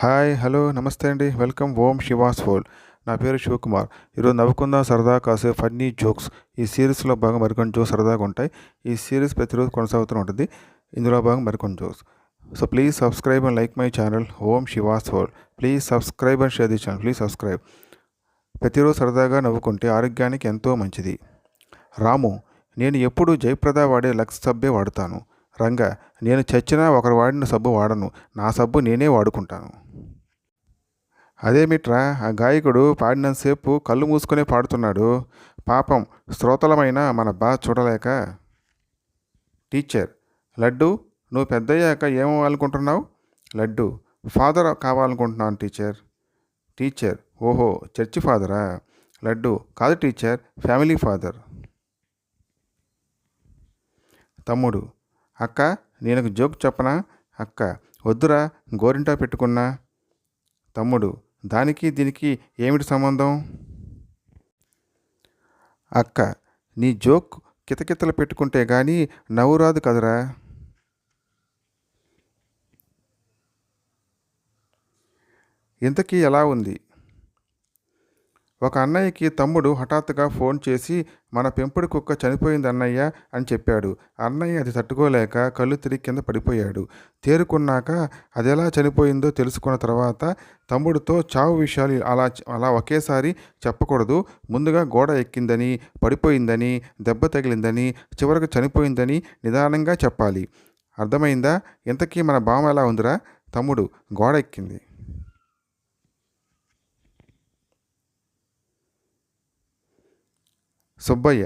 Hi hello నమస్తే అండి welcome ఓం శివాస్ ఫోల్. నా పేరు శివకుమార్. ఈరోజు నవ్వుకుందాం సరదా కాసే ఫన్నీ జోక్స్ ఈ సిరీస్లో భాగం మరికొన్ని జోక్స్ సరదాగా ఉంటాయి. ఈ సిరీస్ ప్రతిరోజు కొనసాగుతూ ఉంటుంది. ఇందులో భాగం మరికొన్ని jokes. So please subscribe and like my channel ఓం శివాస్ ఫోల్. Please subscribe and share the channel. Please subscribe. ప్రతిరోజు సరదాగా నవ్వుకుంటే ఆరోగ్యానికి ఎంతో మంచిది. రాము, నేను ఎప్పుడు జయప్రద వాడే లక్స్ సబ్బే వాడుతాను. రంగా, నేను చచ్చినా ఒకరు వాడిన సబ్బు వాడను. నా సబ్బు నేనే వాడుకుంటాను. అదేమిట్రా, ఆ గాయకుడు పాడినంతసేపు కళ్ళు మూసుకునే పాడుతున్నాడు. పాపం శ్రోతలమైన మన బాధ చూడలేక. టీచర్, లడ్డు, నువ్వు పెద్దయ్యాక ఏమవ్వాలనుకుంటున్నావు? లడ్డు, ఫాదర్ కావాలనుకుంటున్నాను టీచర్. టీచర్, ఓహో చర్చి ఫాదరా? లడ్డు, కాదు టీచర్, ఫ్యామిలీ ఫాదర్. తమ్ముడు, అక్క, నేను జోక్ చెప్పనా? అక్క, వద్దురా, గోరింటా పెట్టుకున్నా. తమ్ముడు, దానికి దీనికి ఏమిటి సంబంధం? అక్క, నీ జోక్ కితకితలు పెట్టుకుంటే కానీ నవ్వు రాదు కదరా. ఇంతకీ ఎలా ఉంది? ఒక అన్నయ్యకి తమ్ముడు హఠాత్తుగా ఫోన్ చేసి మన పెంపుడు కుక్క చనిపోయింది అన్నయ్య అని చెప్పాడు. అన్నయ్య అది తట్టుకోలేక కళ్ళు తిరిగి కింద పడిపోయాడు. తేరుకున్నాక అది ఎలా చనిపోయిందో తెలుసుకున్న తర్వాత తమ్ముడితో చావు విషయాలు అలా ఒకేసారి చెప్పకూడదు. ముందుగా గోడ ఎక్కిందని, పడిపోయిందని, దెబ్బ తగిలిందని, చివరకు చనిపోయిందని నిదానంగా చెప్పాలి. అర్థమైందా? ఇంతకీ మన బామ్మ ఎలా ఉందిరా? తమ్ముడు, గోడ ఎక్కింది. సుబ్బయ్య,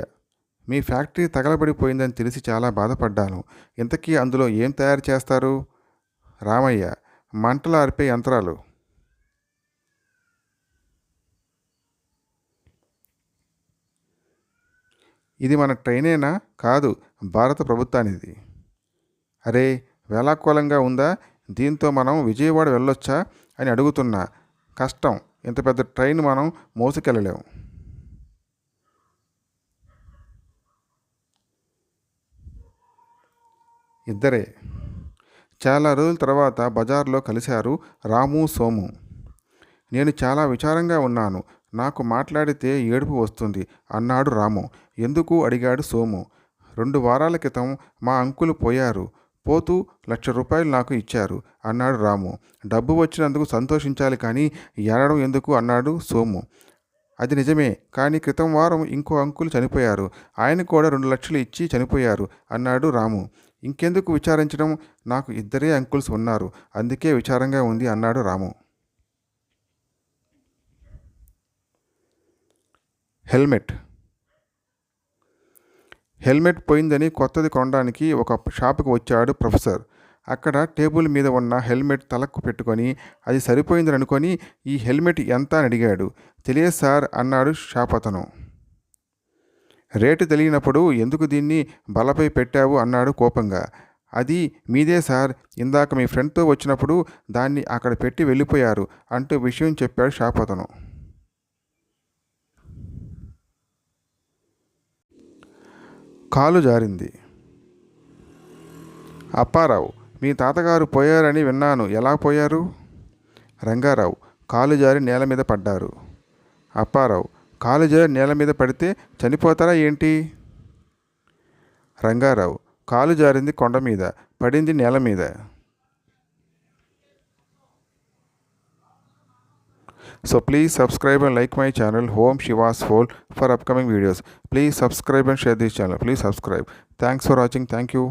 మీ ఫ్యాక్టరీ తగలబడిపోయిందని తెలిసి చాలా బాధపడ్డాను. ఇంతకీ అందులో ఏం తయారు చేస్తారు? రామయ్య, మంటలు ఆర్పే యంత్రాలు. ఇది మన ట్రైనేనా? కాదు, భారత ప్రభుత్వానిది. అరే, వేలాకోలంగా ఉందా? దీంతో మనం విజయవాడ వెళ్ళొచ్చా అని అడుగుతున్నా. కష్టం, ఇంత పెద్ద ట్రైన్ మనం మోసుకెళ్ళలేము. ఇద్దరే. చాలా రోజుల తర్వాత బజార్లో కలిశారు రాము, సోము. నేను చాలా విచారంగా ఉన్నాను. నాకు మాట్లాడితే ఏడుపు వస్తుంది అన్నాడు రాము. ఎందుకు అడిగాడు సోము. 2 వారాల క్రితం మా అంకులు పోయారు. పోతూ ₹1,00,000 నాకు ఇచ్చారు అన్నాడు రాము. డబ్బు వచ్చినందుకు సంతోషించాలి కానీ ఏడవడం ఎందుకు అన్నాడు సోము. అది నిజమే, కానీ క్రితం వారం ఇంకో అంకులు చనిపోయారు. ఆయన కూడా 2 లక్షలు ఇచ్చి చనిపోయారు అన్నాడు రాము. ఇంకెందుకు విచారించడం, నాకు ఇద్దరే అంకుల్స్ ఉన్నారు, అందుకే విచారంగా ఉంది అన్నాడు రాము. హెల్మెట్ పోయిందని కొత్తది కొనడానికి ఒక షాపుకి వచ్చాడు ప్రొఫెసర్. అక్కడ టేబుల్ మీద ఉన్న హెల్మెట్ తలకు పెట్టుకొని అది సరిపోయిందని అనుకొని ఈ హెల్మెట్ ఎంత అని అడిగాడు. తెలియదు సార్ అన్నాడు షాప్ అతను. రేటు తెలియనప్పుడు ఎందుకు దీన్ని బలపై పెట్టావు అన్నాడు కోపంగా. అది మీదే సార్, ఇందాక మీ ఫ్రెండ్తో వచ్చినప్పుడు దాన్ని అక్కడ పెట్టి వెళ్ళిపోయారు అంటూ విషయం చెప్పాడు షాప్ అతను. కాలు జారింది. అప్పారావు, మీ తాతగారు పోయారని విన్నాను, ఎలా పోయారు? రంగారావు, కాలు జారి నేల మీద పడ్డారు. అప్పారావు, కాలు జారి నేల మీద పడితే చనిపోతారా ఏంటి? రంగారావు, కాలు జారింది కొండ మీద, పడింది నేల మీద. So please subscribe and like my channel Om Shiva's Fold for upcoming videos. Please subscribe and share this channel. Please subscribe. Thanks for watching. Thank you.